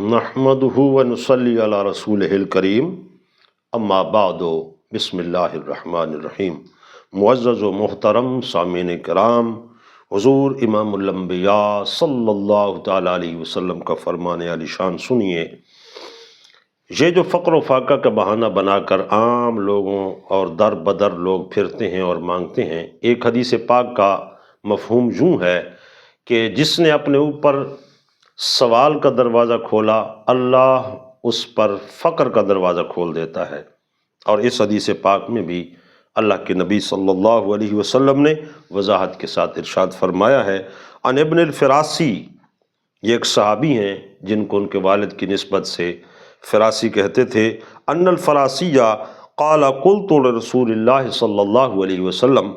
نحمدہ و نصلی علی رسولہ الکریم اما بعد بسم اللہ الرحمن الرحیم۔ معزز و محترم سامعین کرام، حضور امام الانبیاء صلی اللہ تعالیٰ علیہ وسلم کا فرمان عالی شان سنیے۔ یہ جو فقر و فاقہ کا بہانہ بنا کر عام لوگوں اور در بدر لوگ پھرتے ہیں اور مانگتے ہیں، ایک حدیث پاک کا مفہوم یوں ہے کہ جس نے اپنے اوپر سوال کا دروازہ کھولا، اللہ اس پر فقر کا دروازہ کھول دیتا ہے۔ اور اس حدیث پاک میں بھی اللہ کے نبی صلی اللہ علیہ وسلم نے وضاحت کے ساتھ ارشاد فرمایا ہے۔ عن ابن الفراسی، یہ ایک صحابی ہیں جن کو ان کے والد کی نسبت سے فراسی کہتے تھے۔ ان الفراسیہ قال قلت لرسول اللہ صلی اللہ علیہ وسلم،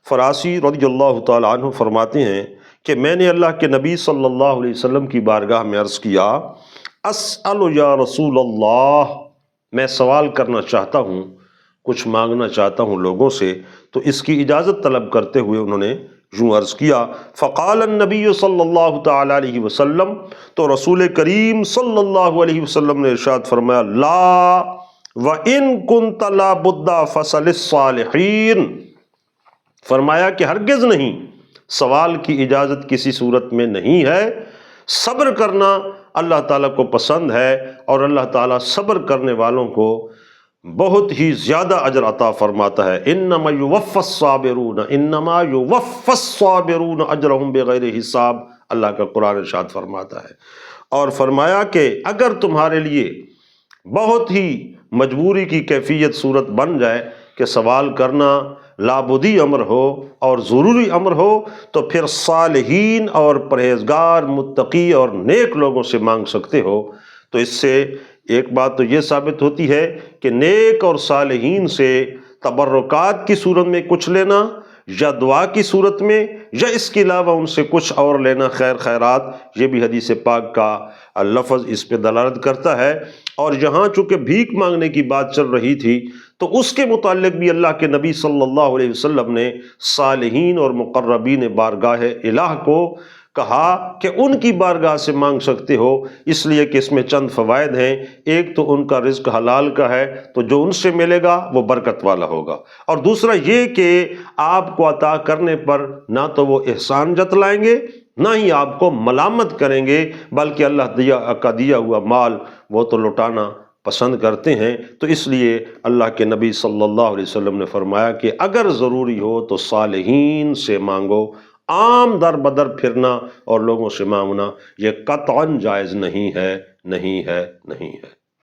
فراسی رضی اللہ تعالیٰ عنہ فرماتے ہیں کہ میں نے اللہ کے نبی صلی اللہ علیہ وسلم کی بارگاہ میں عرض کیا، اسأل یا رسول اللہ، میں سوال کرنا چاہتا ہوں، کچھ مانگنا چاہتا ہوں لوگوں سے، تو اس کی اجازت طلب کرتے ہوئے انہوں نے یوں عرض کیا۔ فقال النبی صلی اللہ تعالیٰ علیہ وسلم، تو رسول کریم صلی اللہ علیہ وسلم نے ارشاد فرمایا، لا وَإِن كُنْتَ لَا بُدَّ فَسَلِ الصَّالِحِينَ، فرمایا کہ ہرگز نہیں، سوال کی اجازت کسی صورت میں نہیں ہے۔ صبر کرنا اللہ تعالیٰ کو پسند ہے، اور اللہ تعالیٰ صبر کرنے والوں کو بہت ہی زیادہ اجر عطا فرماتا ہے۔ انما یوفی الصابرون اجرہم بغیر حساب، اللہ کا قرآن ارشاد فرماتا ہے۔ اور فرمایا کہ اگر تمہارے لیے بہت ہی مجبوری کی کیفیت صورت بن جائے کہ سوال کرنا لابدی امر ہو اور ضروری امر ہو، تو پھر صالحین اور پرہیزگار متقی اور نیک لوگوں سے مانگ سکتے ہو۔ تو اس سے ایک بات تو یہ ثابت ہوتی ہے کہ نیک اور صالحین سے تبرکات کی صورت میں کچھ لینا، یا دعا کی صورت میں، یا اس کے علاوہ ان سے کچھ اور لینا، خیر خیرات، یہ بھی حدیث پاک کا لفظ اس پہ دلالت کرتا ہے۔ اور یہاں چونکہ بھیک مانگنے کی بات چل رہی تھی، تو اس کے متعلق بھی اللہ کے نبی صلی اللہ علیہ وسلم نے صالحین اور مقربین بارگاہ الہ کو کہا کہ ان کی بارگاہ سے مانگ سکتے ہو، اس لیے کہ اس میں چند فوائد ہیں۔ ایک تو ان کا رزق حلال کا ہے، تو جو ان سے ملے گا وہ برکت والا ہوگا، اور دوسرا یہ کہ آپ کو عطا کرنے پر نہ تو وہ احسان جتلائیں گے، نہ ہی آپ کو ملامت کریں گے، بلکہ اللہ کا دیا ہوا مال وہ تو لٹانا پسند کرتے ہیں۔ تو اس لیے اللہ کے نبی صلی اللہ علیہ وسلم نے فرمایا کہ اگر ضروری ہو تو صالحین سے مانگو، عام در بدر پھرنا اور لوگوں سے مانگنا یہ قطعاً جائز نہیں ہے، نہیں ہے، نہیں ہے۔